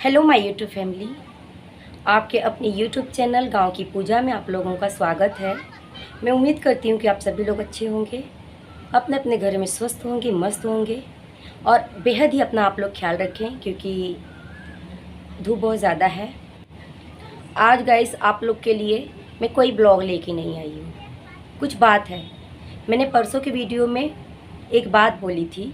Hello my YouTube family, आपके अपने YouTube channel गांव की पूजा में आप लोगों का स्वागत है। मैं उम्मीद करती हूं कि आप सभी लोग अच्छे होंगे, अपने अपने घर में स्वस्थ होंगे, मस्त होंगे और बेहद ही अपना आप लोग ख्याल रखें क्योंकि धूप बहुत ज़्यादा है। आज गाइस आप लोग के लिए मैं कोई ब्लॉग लेके नहीं आई हूँ। कुछ बात है, मैंने परसों की वीडियो में एक बात बोली थी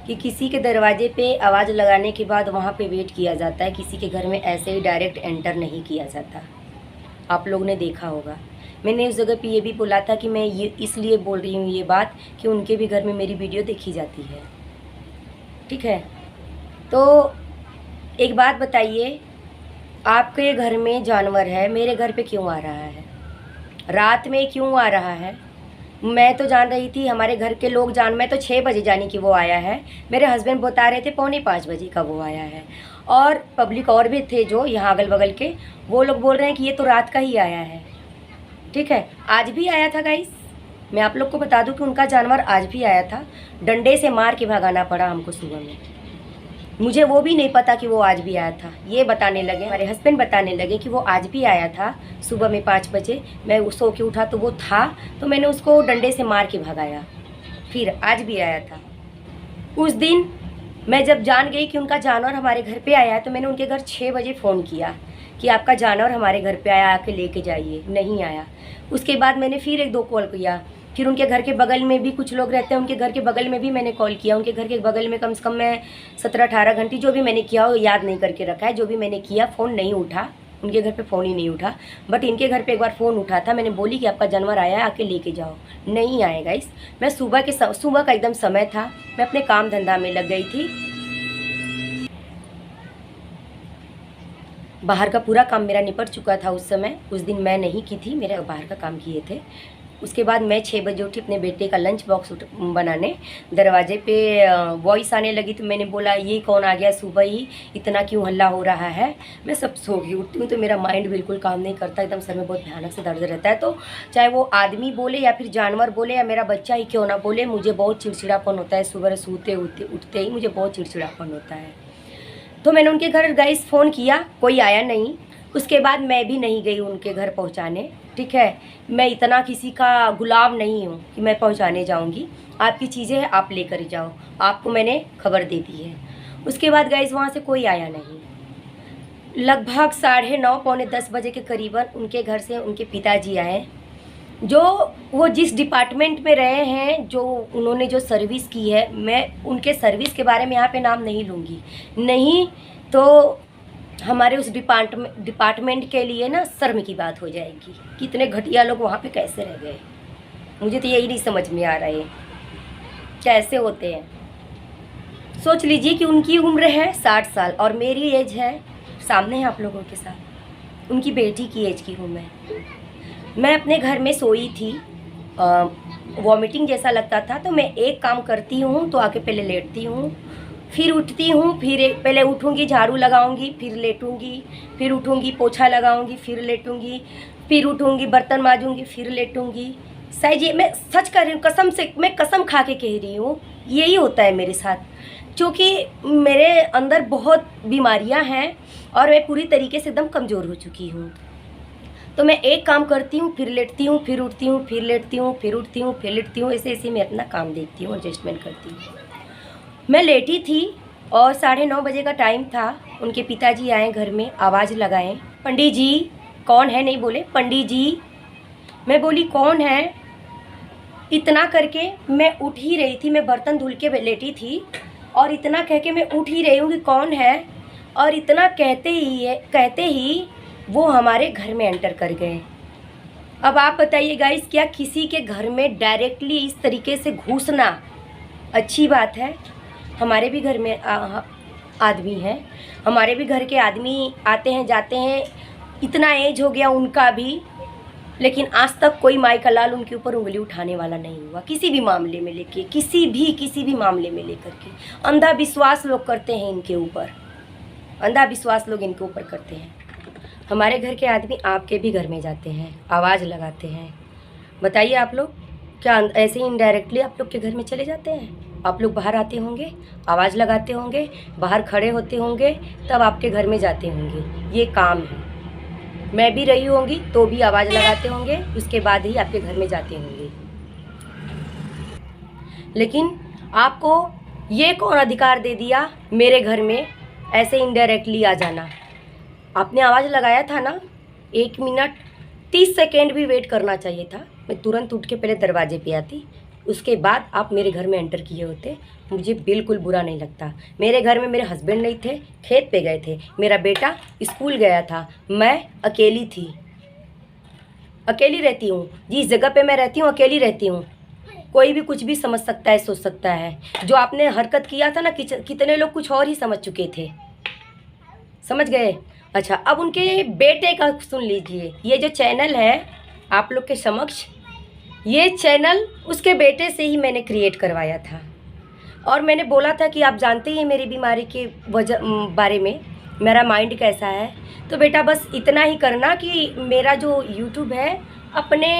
कि किसी के दरवाजे पे आवाज़ लगाने के बाद वहाँ पे वेट किया जाता है, किसी के घर में ऐसे ही डायरेक्ट एंटर नहीं किया जाता। आप लोगों ने देखा होगा। मैंने उस जगह पे ये भी बोला था कि मैं ये इसलिए बोल रही हूँ ये बात कि उनके भी घर में मेरी वीडियो देखी जाती है। ठीक है, तो एक बात बताइए, आपके घर में जानवर है, मेरे घर पे क्यों आ रहा है? रात में क्यों आ रहा है? मैं तो जान रही थी, हमारे घर के लोग मैं तो 6 बजे जानी कि वो आया है। मेरे हस्बैंड बता रहे थे 4:45 बजे का वो आया है। और पब्लिक और भी थे जो यहाँ अगल बगल के, वो लोग बोल रहे हैं कि ये तो रात का ही आया है। ठीक है, आज भी आया था गाइस। मैं आप लोग को बता दूं कि उनका जानवर आज भी आया था। डंडे से मार के भगाना पड़ा हमको सुबह में। मुझे वो भी नहीं पता कि वो आज भी आया था। ये बताने लगे, हमारे हस्बैंड बताने लगे कि वो आज भी आया था सुबह में 5 बजे। मैं सो के उठा तो वो था, तो मैंने उसको डंडे से मार के भगाया। फिर आज भी आया था। उस दिन मैं जब जान गई कि उनका जानवर हमारे घर पे आया है, तो मैंने उनके घर 6 बजे फ़ोन किया कि आपका जानवर हमारे घर पे आया, आके लेके जाइए। नहीं आया। उसके बाद मैंने फिर 1-2 कॉल किया। फिर उनके घर के बगल में भी कुछ लोग रहते हैं, उनके घर के बगल में भी मैंने कॉल किया। उनके घर के बगल में कम से कम मैं 17-18 घंटे जो भी मैंने किया वो याद नहीं करके रखा है। जो भी मैंने किया, फ़ोन नहीं उठा। उनके घर पे फ़ोन ही नहीं उठा। बट इनके घर पे एक बार फ़ोन उठा था। मैंने बोली कि आपका जानवर आया है, आके लेके जाओ। नहीं आए गाइस। मैं सुबह का एकदम समय था, मैं अपने काम धंधा में लग गई थी। बाहर का पूरा काम मेरा निपट चुका था उस समय। उस दिन मैं नहीं की थी, मेरे बाहर का काम किए थे। उसके बाद मैं 6 बजे उठी अपने बेटे का लंच बॉक्स बनाने। दरवाजे पे वॉइस आने लगी, तो मैंने बोला ये कौन आ गया सुबह ही, इतना क्यों हल्ला हो रहा है? मैं सब सो गई। उठती हूँ तो मेरा माइंड बिल्कुल काम नहीं करता, एकदम सर में बहुत भयानक से दर्द रहता है। तो चाहे वो आदमी बोले या फिर जानवर बोले या मेरा बच्चा ही क्यों ना बोले, मुझे बहुत चिड़चिड़ापन होता है। सुबह सोते उठते ही मुझे बहुत चिड़चिड़ापन होता है। तो मैंने उनके घर गाइस फ़ोन किया, कोई आया नहीं। उसके बाद मैं भी नहीं गई उनके घर पहुंचाने। ठीक है, मैं इतना किसी का गुलाम नहीं हूं कि मैं पहुंचाने जाऊंगी। आपकी चीज़ें हैं, आप लेकर जाओ, आपको मैंने खबर दे दी है। उसके बाद गाइस वहाँ से कोई आया नहीं। लगभग 9:30 पौने 10 बजे के करीबन उनके घर से उनके पिताजी आए, जो वो जिस डिपार्टमेंट में रहे हैं, जो उन्होंने जो सर्विस की है, मैं उनके सर्विस के बारे में यहाँ पे नाम नहीं लूँगी। नहीं तो हमारे उस डिपार्टमेंट के लिए ना शर्म की बात हो जाएगी। कितने घटिया लोग वहाँ पे कैसे रह गए, मुझे तो यही नहीं समझ में आ रहा है कैसे होते हैं। सोच लीजिए कि उनकी उम्र है 60 साल और मेरी एज है, सामने है आप लोगों के साथ, उनकी बेटी की एज की हूँ मैं अपने घर में सोई थी। वॉमिटिंग जैसा लगता था, तो मैं एक काम करती हूँ तो आके पहले लेटती हूँ, फिर उठती हूँ, फिर पहले उठूँगी, झाड़ू लगाऊँगी, फिर लेटूँगी, फिर उठूँगी, पोछा लगाऊँगी, फिर लेटूँगी, फिर उठूँगी, बर्तन माजूँगी, फिर लेटूँगी। सही जी, मैं सच कर रही हूँ, कसम से, मैं कसम खा के कह रही हूँ, यही होता है मेरे साथ। क्योंकि मेरे अंदर बहुत बीमारियाँ हैं और मैं पूरी तरीके से एकदम कमज़ोर हो चुकी हूँ। तो मैं एक काम करती हूँ, फिर लेटती हूँ, फिर उठती हूँ, फिर लेटती हूँ, फिर उठती हूँ, फिर लेटती हूँ, ऐसे मैं अपना काम देखती हूँ, एडजस्टमेंट करती हूँ। मैं लेटी थी और 9:30 बजे का टाइम था। उनके पिताजी आए घर में, आवाज़ लगाएं, पंडित जी कौन है? नहीं बोले पंडित जी। मैं बोली कौन है? इतना करके मैं उठ ही रही थी, मैं बर्तन धुल के लेटी थी और इतना कह के मैं उठ ही रही हूँ कि कौन है, और इतना कहते ही वो हमारे घर में एंटर कर गए। अब आप बताइए गाइस, क्या किसी के घर में डायरेक्टली इस तरीके से घुसना अच्छी बात है? हमारे भी घर में आदमी हैं, हमारे भी घर के आदमी आते हैं जाते हैं, इतना एज हो गया उनका भी, लेकिन आज तक कोई माई का लाल उनके ऊपर उंगली उठाने वाला नहीं हुआ किसी भी मामले में लेके, किसी भी मामले में लेकर के। अंधा विश्वास लोग करते हैं इनके ऊपर, अंधा विश्वास लोग इनके ऊपर करते हैं। हमारे घर के आदमी आपके भी घर में जाते हैं, आवाज़ लगाते हैं। बताइए आप लोग, क्या ऐसे ही इनडायरेक्टली आप लोग के घर में चले जाते हैं? आप लोग बाहर आते होंगे, आवाज़ लगाते होंगे, बाहर खड़े होते होंगे, तब आपके घर में जाते होंगे। ये काम है। मैं भी रही होंगी तो भी आवाज़ लगाते होंगे, उसके बाद ही आपके घर में जाते होंगे। लेकिन आपको ये कौन अधिकार दे दिया मेरे घर में ऐसे इनडायरेक्टली आ जाना? आपने आवाज़ लगाया था ना, 1 मिनट 30 सेकेंड भी वेट करना चाहिए था। मैं तुरंत उठ के पहले दरवाजे पे आती, उसके बाद आप मेरे घर में एंटर किए होते। मुझे बिल्कुल बुरा नहीं लगता। मेरे घर में मेरे हस्बैंड नहीं थे, खेत पे गए थे, मेरा बेटा स्कूल गया था, मैं अकेली थी। अकेली रहती हूँ, जिस जगह पे मैं रहती हूँ अकेली रहती हूँ। कोई भी कुछ भी समझ सकता है, सोच सकता है। जो आपने हरकत किया था ना, कितने लोग कुछ और ही समझ चुके थे। समझ गए? अच्छा, अब उनके बेटे का सुन लीजिए। ये जो चैनल है आप लोग के समक्ष, ये चैनल उसके बेटे से ही मैंने क्रिएट करवाया था। और मैंने बोला था कि आप जानते ही हैं मेरी बीमारी के बारे में, मेरा माइंड कैसा है। तो बेटा बस इतना ही करना कि मेरा जो यूट्यूब है अपने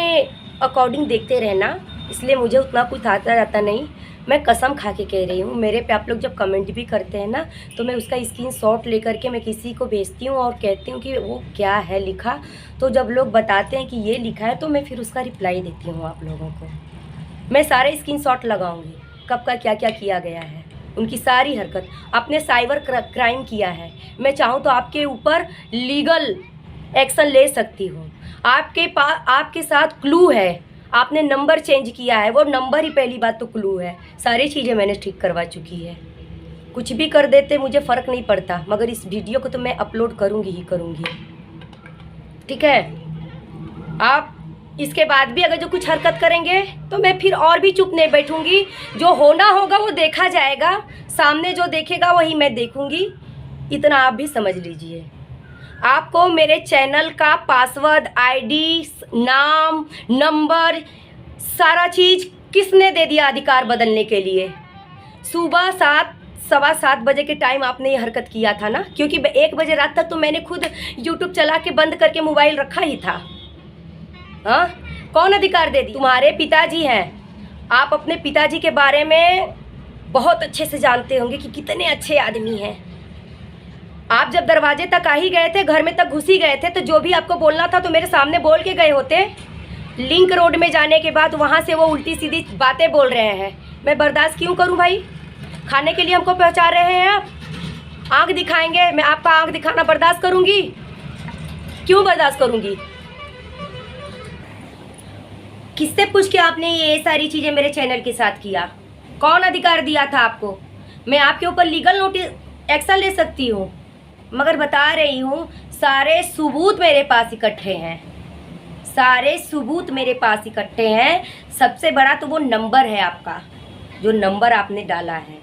अकॉर्डिंग देखते रहना, इसलिए मुझे उतना कुछ आता जाता नहीं। मैं कसम खा के कह रही हूँ, मेरे पे आप लोग जब कमेंट भी करते हैं ना, तो मैं उसका स्क्रीनशॉट लेकर के मैं किसी को भेजती हूँ और कहती हूँ कि वो क्या है लिखा। तो जब लोग बताते हैं कि ये लिखा है तो मैं फिर उसका रिप्लाई देती हूँ आप लोगों को। मैं सारे स्क्रीनशॉट लगाऊंगी, कब का क्या क्या किया गया है, उनकी सारी हरकत। आपने साइबर क्राइम किया है, मैं चाहूँ तो आपके ऊपर लीगल एक्शन ले सकती हूँ। आपके साथ क्लू है, आपने नंबर चेंज किया है, वो नंबर ही पहली बात तो क्लू है। सारी चीज़ें मैंने ठीक करवा चुकी है। कुछ भी कर देते मुझे फ़र्क नहीं पड़ता, मगर इस वीडियो को तो मैं अपलोड करूँगी ही करूँगी। ठीक है? आप इसके बाद भी अगर जो कुछ हरकत करेंगे तो मैं फिर और भी चुप नहीं बैठूंगी। जो होना होगा वो देखा जाएगा, सामने जो देखेगा वही मैं देखूंगी। इतना आप भी समझ लीजिए। आपको मेरे चैनल का पासवर्ड, आईडी, नाम, नंबर, सारा चीज़ किसने दे दिया अधिकार बदलने के लिए? सुबह 7-7:15 बजे के टाइम आपने ये हरकत किया था ना, क्योंकि 1 बजे रात तक तो मैंने खुद यूट्यूब चला के बंद करके मोबाइल रखा ही था। हाँ, कौन अधिकार दे दी? तुम्हारे पिताजी हैं। आप अपने पिताजी के बारे में बहुत अच्छे से जानते होंगे कि कितने अच्छे आदमी हैं। आप जब दरवाजे तक आ ही गए थे, घर में तक घुस ही गए थे, तो जो भी आपको बोलना था तो मेरे सामने बोल के गए होते। लिंक रोड में जाने के बाद वहाँ से वो उल्टी सीधी बातें बोल रहे हैं, मैं बर्दाश्त क्यों करूँ भाई? खाने के लिए हमको पहुँचा रहे हैं आप, आँख दिखाएंगे, मैं आपका आँख दिखाना बर्दाश्त करूँगी? क्यों बर्दाश्त करूँगी? किससे पूछ के आपने ये सारी चीज़ें मेरे चैनल के साथ किया? कौन अधिकार दिया था आपको? मैं आपके ऊपर लीगल नोटिस एक्शन ले सकती हूँ, मगर बता रही हूँ सारे सबूत मेरे पास इकट्ठे हैं। सारे सबूत मेरे पास इकट्ठे हैं। सबसे बड़ा तो वो नंबर है आपका, जो नंबर आपने डाला है,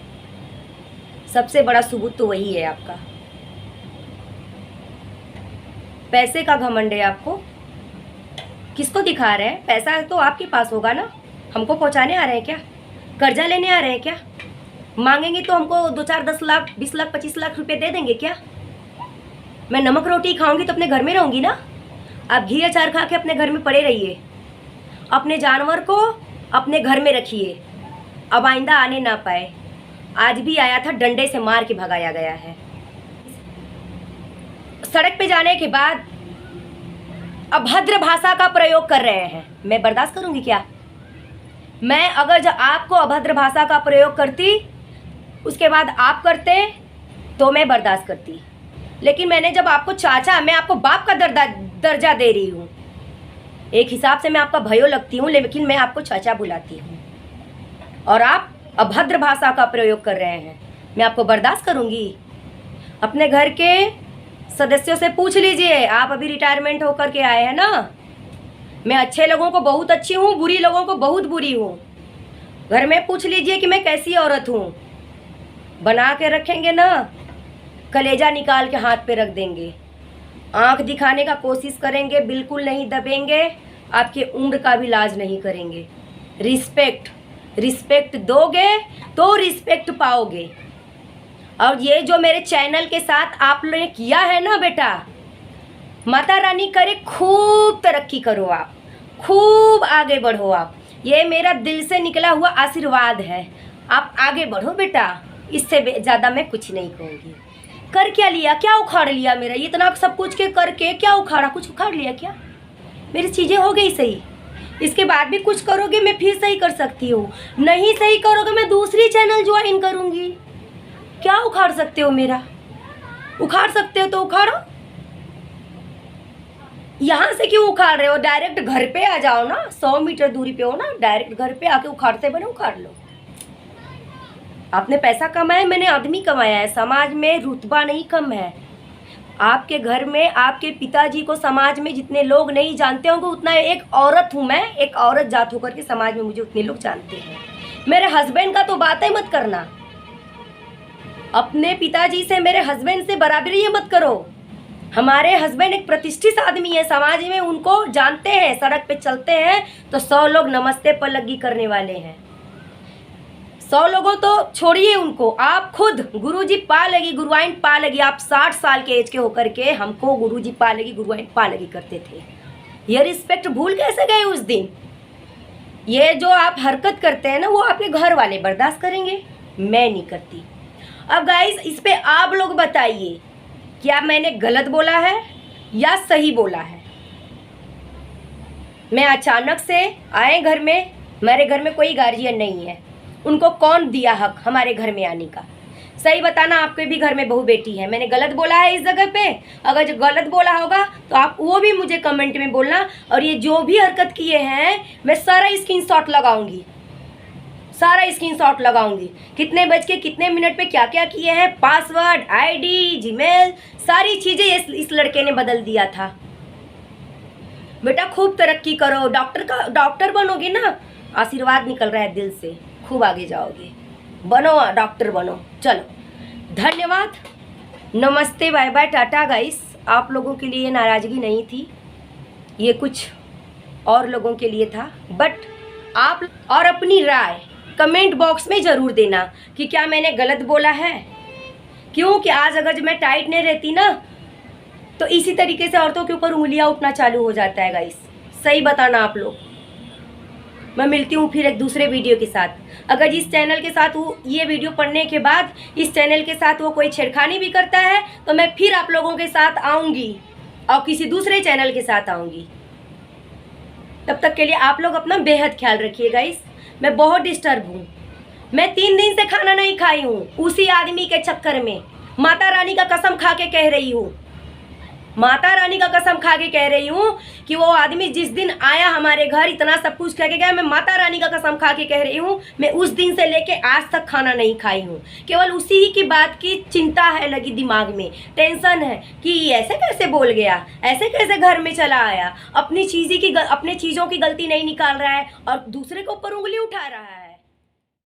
सबसे बड़ा सबूत तो वही है आपका। पैसे का घमंड है आपको। किसको दिखा रहे हैं? पैसा तो आपके पास होगा ना, हमको पहुंचाने आ रहे हैं क्या? कर्जा लेने आ रहे हैं क्या? मांगेंगे तो हमको 2-4, 10 लाख, 20 लाख, 25 लाख रुपए दे देंगे क्या? मैं नमक रोटी खाऊंगी तो अपने घर में रहूंगी ना। आप घी अचार खा के अपने घर में पड़े रहिए, अपने जानवर को अपने घर में रखिए, अब आइंदा आने ना पाए। आज भी आया था, डंडे से मार के भगाया गया है। सड़क पे जाने के बाद अभद्र भाषा का प्रयोग कर रहे हैं, मैं बर्दाश्त करूंगी क्या? मैं अगर जब आपको अभद्र भाषा का प्रयोग करती, उसके बाद आप करते, तो मैं बर्दाश्त करती। लेकिन मैंने जब आपको चाचा, मैं आपको बाप का दर्जा दे रही हूँ। एक हिसाब से मैं आपका भयो लगती हूँ, लेकिन मैं आपको चाचा बुलाती हूँ, और आप अभद्र भाषा का प्रयोग कर रहे हैं। मैं आपको बर्दाश्त करूँगी? अपने घर के सदस्यों से पूछ लीजिए, आप अभी रिटायरमेंट होकर के आए हैं ना। मैं अच्छे लोगों को बहुत अच्छी हूँ, बुरी लोगों को बहुत बुरी हूँ। घर में पूछ लीजिए कि मैं कैसी औरत हूँ। बना के रखेंगे ना, कलेजा निकाल के हाथ पे रख देंगे। आंख दिखाने का कोशिश करेंगे, बिल्कुल नहीं दबेंगे, आपके उम्र का भी लाज नहीं करेंगे। रिस्पेक्ट दोगे तो रिस्पेक्ट पाओगे। और ये जो मेरे चैनल के साथ आप लोगों ने किया है ना बेटा, माता रानी करे खूब तरक्की करो, आप खूब आगे बढ़ो आप। ये मेरा दिल से निकला हुआ आशीर्वाद है। आप आगे बढ़ो बेटा, इससे ज़्यादा मैं कुछ नहीं कहूँगी। कर क्या लिया, क्या उखाड़ लिया मेरा? इतना सब कुछ के करके क्या उखाड़ा? कुछ उखाड़ लिया क्या? मेरी चीज़ें हो गई सही, इसके बाद भी कुछ करोगे मैं फिर सही कर सकती हूँ, नहीं सही करोगे मैं दूसरी चैनल ज्वाइन करूँगी। क्या उखाड़ सकते हो मेरा? उखाड़ सकते हो तो उखाड़ो, यहाँ से क्यों उखाड़ रहे हो? डायरेक्ट घर पे आ जाओ ना, 100 मीटर दूरी पे हो ना, डायरेक्ट घर पे आके उखाड़ते बने उखाड़ लो। आपने पैसा कमाया, मैंने आदमी कमाया है, समाज में रुतबा नहीं कम है। आपके घर में आपके पिताजी को समाज में जितने लोग नहीं जानते होंगे उतना एक औरत हूँ मैं, एक औरत जात होकर के समाज में मुझे उतने लोग जानते हैं। मेरे हस्बैंड का तो बातें मत करना, अपने पिताजी से मेरे हस्बैंड से बराबरी मत करो। हमारे हस्बैंड एक प्रतिष्ठित आदमी है, समाज में उनको जानते हैं, सड़क पे चलते हैं तो 100 लोग नमस्ते पलगी करने वाले हैं। 100 लोगों तो छोड़िए उनको, आप खुद गुरुजी पालगी गुरुआइन पालगी, आप 60 साल के एज के होकर के हमको गुरुजी पालगी गुरुआइन पालगी करते थे। ये रिस्पेक्ट भूल कैसे गए उस दिन? ये जो आप हरकत करते हैं ना वो आपके घर वाले बर्दाश्त करेंगे, मैं नहीं करती। अब गाइस इस पे आप लोग बताइए, क्या मैंने गलत बोला है या सही बोला है? मैं अचानक से आए घर में, मेरे घर में कोई गार्जियन नहीं है, उनको कौन दिया हक हमारे घर में आने का? सही बताना, आपके भी घर में बहू बेटी है, मैंने गलत बोला है इस जगह पे? अगर जो गलत बोला होगा तो आप वो भी मुझे कमेंट में बोलना। और ये जो भी हरकत किए हैं मैं सारा स्क्रीनशॉट लगाऊंगी, सारा स्क्रीनशॉट लगाऊंगी, कितने बज के कितने मिनट पे क्या क्या किए हैं, पासवर्ड, आईडी, जीमेल, सारी चीज़ें इस लड़के ने बदल दिया था। बेटा खूब तरक्की करो, डॉक्टर बनोगे ना, आशीर्वाद निकल रहा है दिल से, खूब आगे जाओगे, बनो डॉक्टर बनो। चलो धन्यवाद, नमस्ते, बाय बाय, टाटा गाइस। आप लोगों के लिए नाराज़गी नहीं थी, ये कुछ और लोगों के लिए था। बट आप और अपनी राय कमेंट बॉक्स में ज़रूर देना कि क्या मैंने गलत बोला है। क्योंकि आज अगर मैं टाइट नहीं रहती ना तो इसी तरीके से औरतों के ऊपर उंगलियां उठना चालू हो जाता है गाइस। सही बताना आप लोग। मैं मिलती हूँ फिर एक दूसरे वीडियो के साथ। अगर इस चैनल के साथ वो ये वीडियो पढ़ने के बाद इस चैनल के साथ वो कोई छेड़खानी भी करता है तो मैं फिर आप लोगों के साथ आऊँगी और किसी दूसरे चैनल के साथ आऊँगी। तब तक के लिए आप लोग अपना बेहद ख्याल रखिए गाइस। मैं बहुत डिस्टर्ब हूँ, मैं 3 दिन से खाना नहीं खाई हूँ उसी आदमी के चक्कर में। माता रानी का कसम खा के कह रही हूँ, माता रानी का कसम खा के कह रही हूँ कि वो आदमी जिस दिन आया हमारे घर इतना सब कुछ कह के गया, मैं माता रानी का कसम खा के कह रही हूँ मैं उस दिन से लेके आज तक खाना नहीं खाई हूँ। केवल उसी की बात की चिंता है लगी, दिमाग में टेंशन है कि ऐसे कैसे बोल गया, ऐसे कैसे घर में चला आया, अपनी चीज़ों की गलती नहीं निकाल रहा है और दूसरे के ऊपर उंगली उठा रहा है।